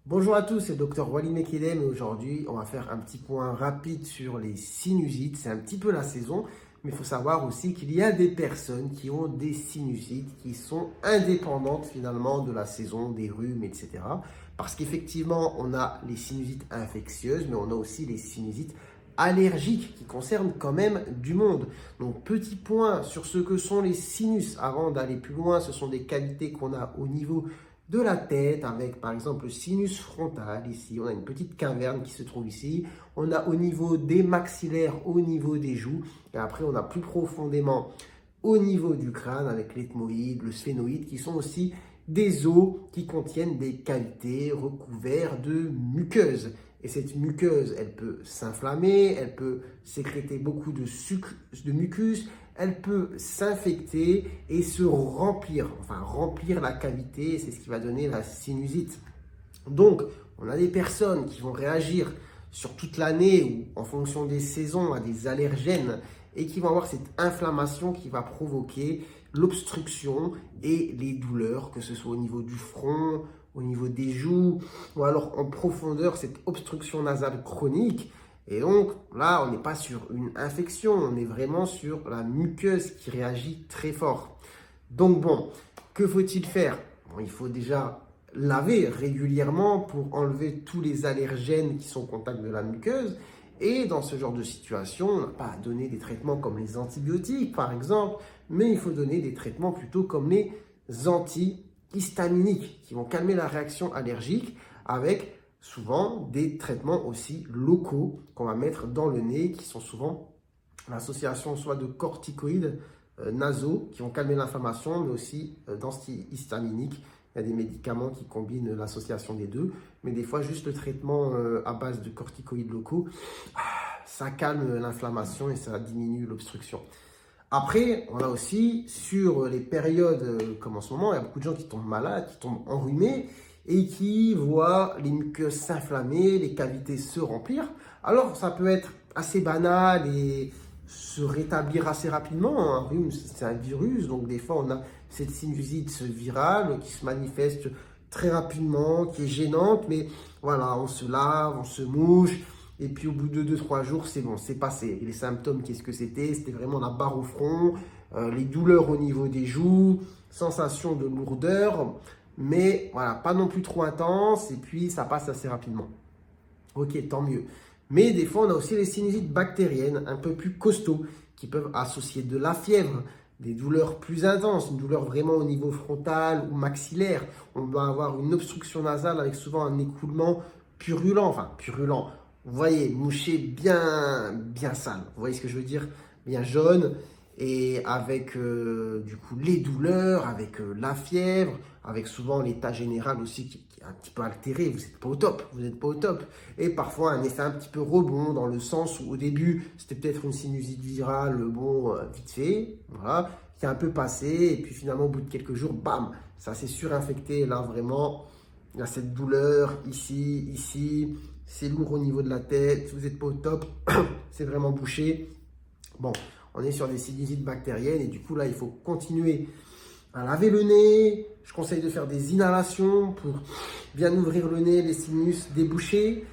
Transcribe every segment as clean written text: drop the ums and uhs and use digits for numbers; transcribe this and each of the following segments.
Bonjour à tous, c'est Dr Wally Mekedem et aujourd'hui on va faire un petit point rapide sur les sinusites. C'est un petit peu la saison, mais il faut savoir aussi qu'il y a des personnes qui ont des sinusites qui sont indépendantes finalement de la saison, des rhumes, etc. Parce qu'effectivement on a les sinusites infectieuses, mais on a aussi les sinusites allergiques qui concernent quand même du monde. Donc petit point sur ce que sont les sinus avant d'aller plus loin, ce sont des cavités qu'on a au niveau de la tête avec par exemple le sinus frontal ici, on a une petite caverne qui se trouve ici, on a au niveau des maxillaires, au niveau des joues et après on a plus profondément au niveau du crâne avec l'ethmoïde, le sphénoïde qui sont aussi des os qui contiennent des cavités recouvertes de muqueuses. Et cette muqueuse, elle peut s'inflammer, elle peut sécréter beaucoup de sucre, de mucus, elle peut s'infecter et se remplir, enfin remplir la cavité, c'est ce qui va donner la sinusite. Donc, on a des personnes qui vont réagir sur toute l'année ou en fonction des saisons à des allergènes et qui vont avoir cette inflammation qui va provoquer l'obstruction et les douleurs, que ce soit au niveau du front, au niveau des joues ou alors en profondeur, cette obstruction nasale chronique. Et donc là, on n'est pas sur une infection, on est vraiment sur la muqueuse qui réagit très fort. Donc bon, que faut-il faire? Bon, il faut déjà laver régulièrement pour enlever tous les allergènes qui sont au contact de la muqueuse. Et dans ce genre de situation, on n'a pas à donner des traitements comme les antibiotiques par exemple, mais il faut donner des traitements plutôt comme les antihistaminiques qui vont calmer la réaction allergique avec souvent des traitements aussi locaux qu'on va mettre dans le nez qui sont souvent l'association soit de corticoïdes nasaux qui vont calmer l'inflammation mais aussi d'antihistaminiques. Il y a des médicaments qui combinent l'association des deux, mais des fois juste le traitement à base de corticoïdes locaux, ça calme l'inflammation et ça diminue l'obstruction. Après, on a aussi sur les périodes comme en ce moment, il y a beaucoup de gens qui tombent malades, qui tombent enrhumés et qui voient les muqueuses s'inflammer, les cavités se remplir. Alors, ça peut être assez banal et se rétablir assez rapidement. Un rhume, c'est un virus, donc des fois, on a cette sinusite virale qui se manifeste très rapidement, qui est gênante, mais voilà, on se lave, on se mouche, et puis au bout de 2-3 jours, c'est bon, c'est passé. Et les symptômes, qu'est-ce que c'était? C'était vraiment la barre au front, les douleurs au niveau des joues, sensation de lourdeur, mais voilà, pas non plus trop intense, et puis ça passe assez rapidement. Ok, tant mieux. Mais des fois, on a aussi les sinusites bactériennes, un peu plus costauds, qui peuvent associer de la fièvre, des douleurs plus intenses, une douleur vraiment au niveau frontal ou maxillaire. On va avoir une obstruction nasale avec souvent un écoulement purulent, enfin purulent. Vous voyez, mouché bien sale. Vous voyez ce que je veux dire? Bien jaune et avec du coup les douleurs, avec la fièvre, avec souvent l'état général aussi qui est un petit peu altéré. Vous n'êtes pas au top, vous n'êtes pas au top. Et parfois un effet un petit peu rebond dans le sens où au début c'était peut-être une sinusite virale, bon, vite fait, voilà, qui est un peu passé et puis finalement au bout de quelques jours, bam, ça s'est surinfecté. Là vraiment, il y a cette douleur ici. C'est lourd au niveau de la tête, vous n'êtes pas au top, c'est vraiment bouché. Bon, on est sur des sinusites bactériennes et du coup là, il faut continuer à laver le nez. Je conseille de faire des inhalations pour bien ouvrir le nez, les sinus débouchés.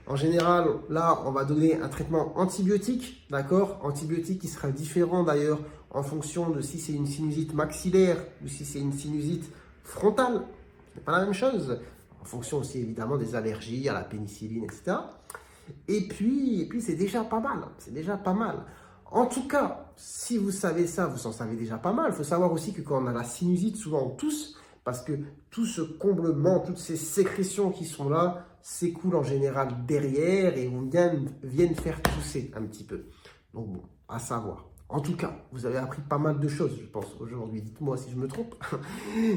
En général, là, on va donner un traitement antibiotique, d'accord? Antibiotique qui sera différent d'ailleurs en fonction de si c'est une sinusite maxillaire ou si c'est une sinusite frontale. Ce n'est pas la même chose. En fonction aussi évidemment des allergies à la pénicilline, etc. Et puis c'est déjà pas mal. C'est déjà pas mal. En tout cas, si vous savez ça, vous en savez déjà pas mal. Il faut savoir aussi que quand on a la sinusite, souvent on tousse, parce que tout ce comblement, toutes ces sécrétions qui sont là, s'écoulent en général derrière et viennent faire tousser un petit peu. Donc bon, à savoir. En tout cas, vous avez appris pas mal de choses, je pense, aujourd'hui. Dites-moi si je me trompe.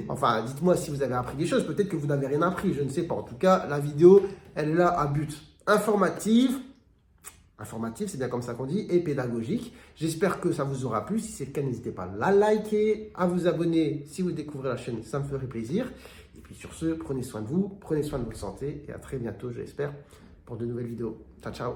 Enfin, dites-moi si vous avez appris des choses. Peut-être que vous n'avez rien appris, je ne sais pas. En tout cas, la vidéo, elle est là à but informatif. Informatif, c'est bien comme ça qu'on dit, et pédagogique. J'espère que ça vous aura plu. Si c'est le cas, n'hésitez pas à la liker, à vous abonner si vous découvrez la chaîne, ça me ferait plaisir. Et puis sur ce, prenez soin de vous, prenez soin de votre santé, et à très bientôt, j'espère, pour de nouvelles vidéos. Ciao, ciao!